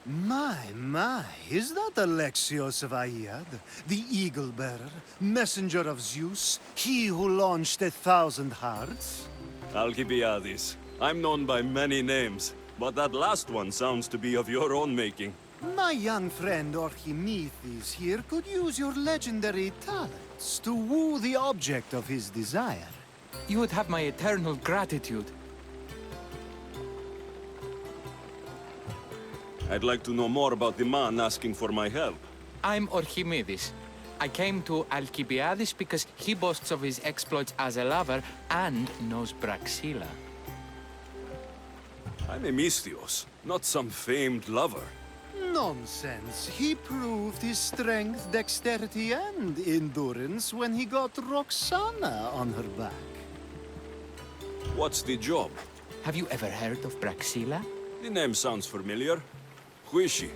My, is that Alexios of Aiad, the Eagle Bearer, messenger of Zeus, he who launched 1,000 hearts? Alcibiades. I'm known by many names, but that last one sounds to be of your own making. My young friend Archimedes here could use your legendary talents to woo the object of his desire. You would have my eternal gratitude. I'd like to know more about the man asking for my help. I'm Archimedes. I came to Alcibiades because he boasts of his exploits as a lover and knows Praxilla. I'm a Misthios, not some famed lover. Nonsense. He proved his strength, dexterity, and endurance when he got Roxana on her back. What's the job? Have you ever heard of Praxilla? The name sounds familiar. Who is she?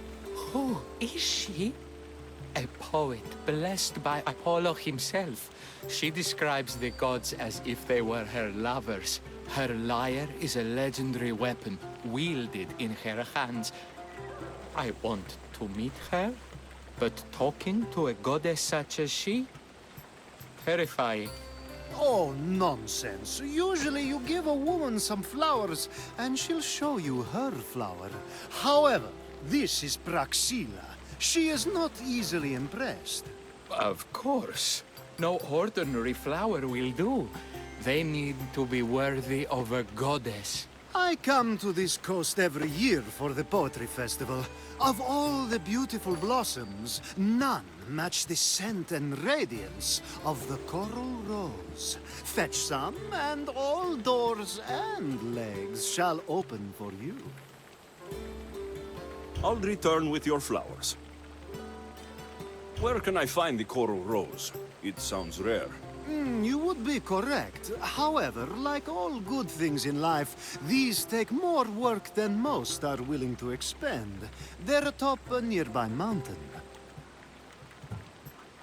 Who is she? A poet blessed by Apollo himself. She describes the gods as if they were her lovers. Her lyre is a legendary weapon, wielded in her hands. I want to meet her, but talking to a goddess such as she? Terrifying. Oh, nonsense. Usually you give a woman some flowers, and she'll show you her flower. However, this is Praxilla. She is not easily impressed. Of course. No ordinary flower will do. They need to be worthy of a goddess. I come to this coast every year for the Poetry Festival. Of all the beautiful blossoms, none match the scent and radiance of the coral rose. Fetch some, and all doors and legs shall open for you. I'll return with your flowers. Where can I find the coral rose? It sounds rare. You would be correct. However, like all good things in life, these take more work than most are willing to expend. They're atop a nearby mountain.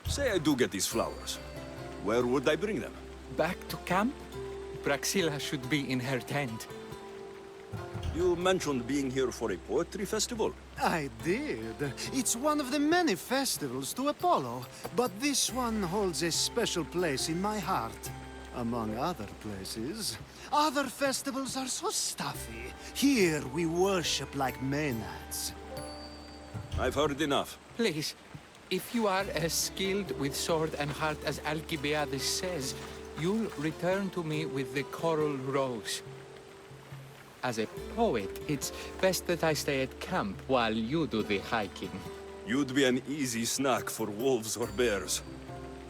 Say I do get these flowers. Where would I bring them? Back to camp? Praxilla should be in her tent. You mentioned being here for a poetry festival. I did. It's one of the many festivals to Apollo, but this one holds a special place in my heart. Among other places. Other festivals are so stuffy. Here we worship like Maenads. I've heard enough. Please, if you are as skilled with sword and heart as Alcibiades says, you'll return to me with the coral rose. As a poet, it's best that I stay at camp while you do the hiking. You'd be an easy snack for wolves or bears.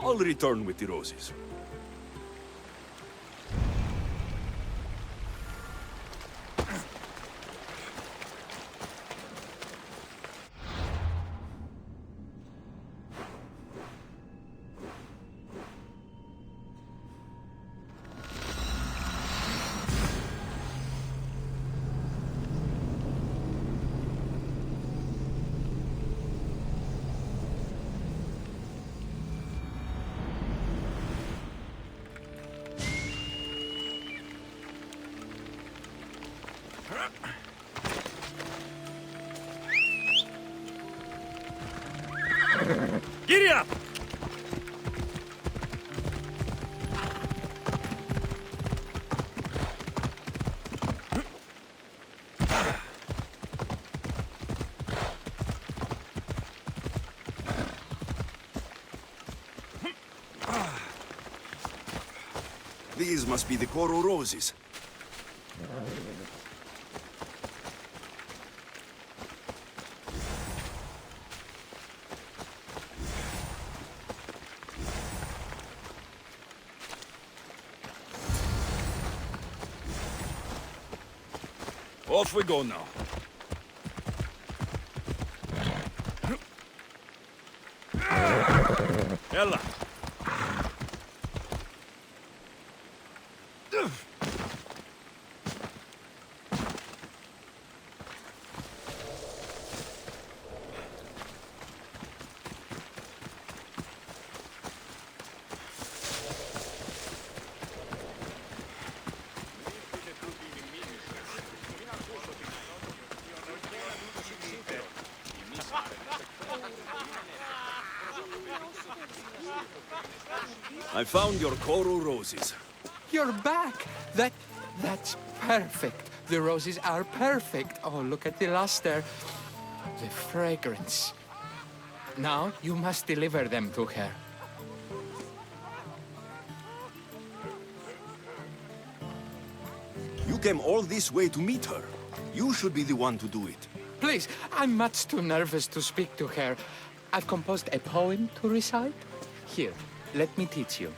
I'll return with the roses. Giddy up! These must be the coral roses. Off we go now. Ella. I found your coral roses. You're back! That's perfect. The roses are perfect. Oh, look at the luster. The fragrance. Now, you must deliver them to her. You came all this way to meet her. You should be the one to do it. Please, I'm much too nervous to speak to her. I've composed a poem to recite. Here, let me teach you.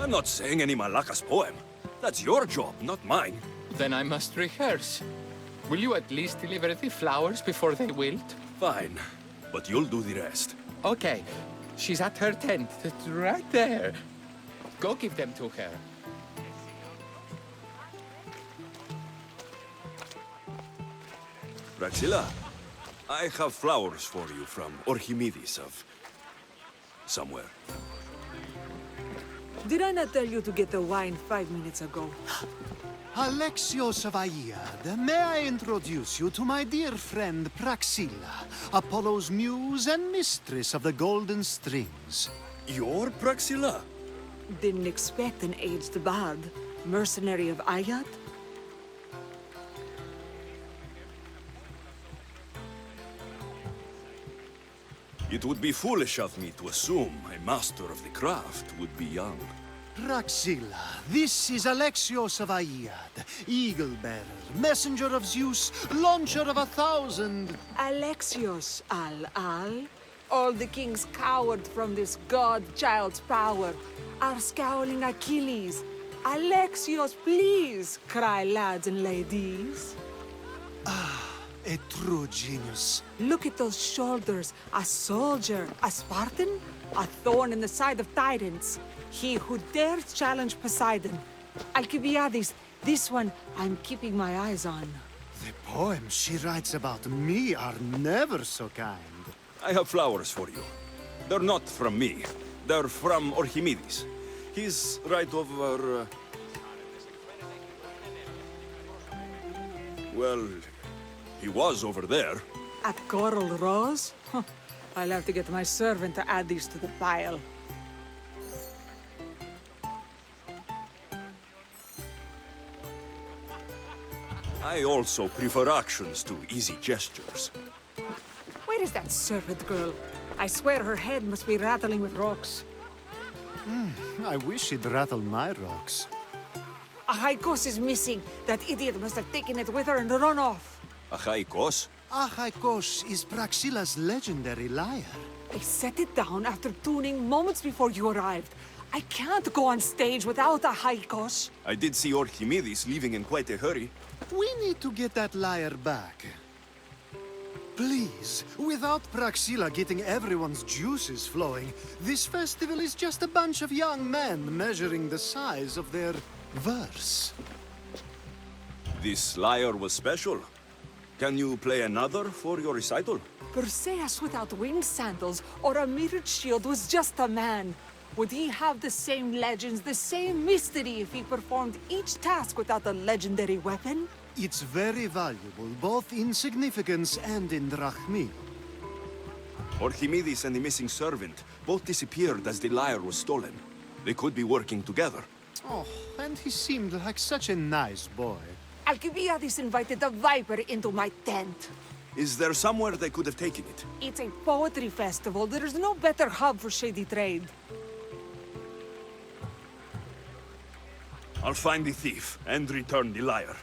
I'm not saying any Malakas poem. That's your job, not mine. Then I must rehearse. Will you at least deliver the flowers before they wilt? Fine, but you'll do the rest. Okay, she's at her tent. It's right there. Go give them to her. Praxilla, I have flowers for you from Orchimedes of somewhere. Did I not tell you to get the wine 5 minutes ago? Alexios of Aiad, may I introduce you to my dear friend Praxilla, Apollo's muse and mistress of the golden strings. You're Praxilla? Didn't expect an aged bard. Mercenary of Ayat? It would be foolish of me to assume a master of the craft would be young. Praxilla, this is Alexios of Aiad, eagle-bearer, messenger of Zeus, launcher of 1,000... Alexios, Al. All the kings cowered from this god-child's power. Our scowling Achilles. Alexios, please, cry lads and ladies. A true genius. Look at those shoulders. A soldier, a Spartan, a thorn in the side of tyrants. He who dares challenge Poseidon. Alcibiades, this one I'm keeping my eyes on. The poems she writes about me are never so kind. I have flowers for you. They're not from me. They're from Orchimedes. He's right over... Well, he was over there. At Coral Rose? Huh. I'll have to get my servant to add these to the pile. I also prefer actions to easy gestures. Where is that servant girl? I swear her head must be rattling with rocks. I wish she'd rattle my rocks. Achaikos is missing. That idiot must have taken it with her and run off. Achaikos? Achaikos is Praxilla's legendary lyre. I set it down after tuning moments before you arrived. I can't go on stage without Achaikos. I did see Orchimedes leaving in quite a hurry. We need to get that lyre back. Please, without Praxilla getting everyone's juices flowing, this festival is just a bunch of young men measuring the size of their verse. This lyre was special. Can you play another for your recital? Perseus without winged sandals or a mirrored shield was just a man. Would he have the same legends, the same mystery if he performed each task without a legendary weapon? It's very valuable, both in significance and in drachmi. Orchimedes and the missing servant both disappeared as the lyre was stolen. They could be working together. Oh, and he seemed like such a nice boy. Alcibiades invited the Viper into my tent. Is there somewhere they could have taken it? It's a poetry festival. There's no better hub for shady trade. I'll find the thief and return the lyre.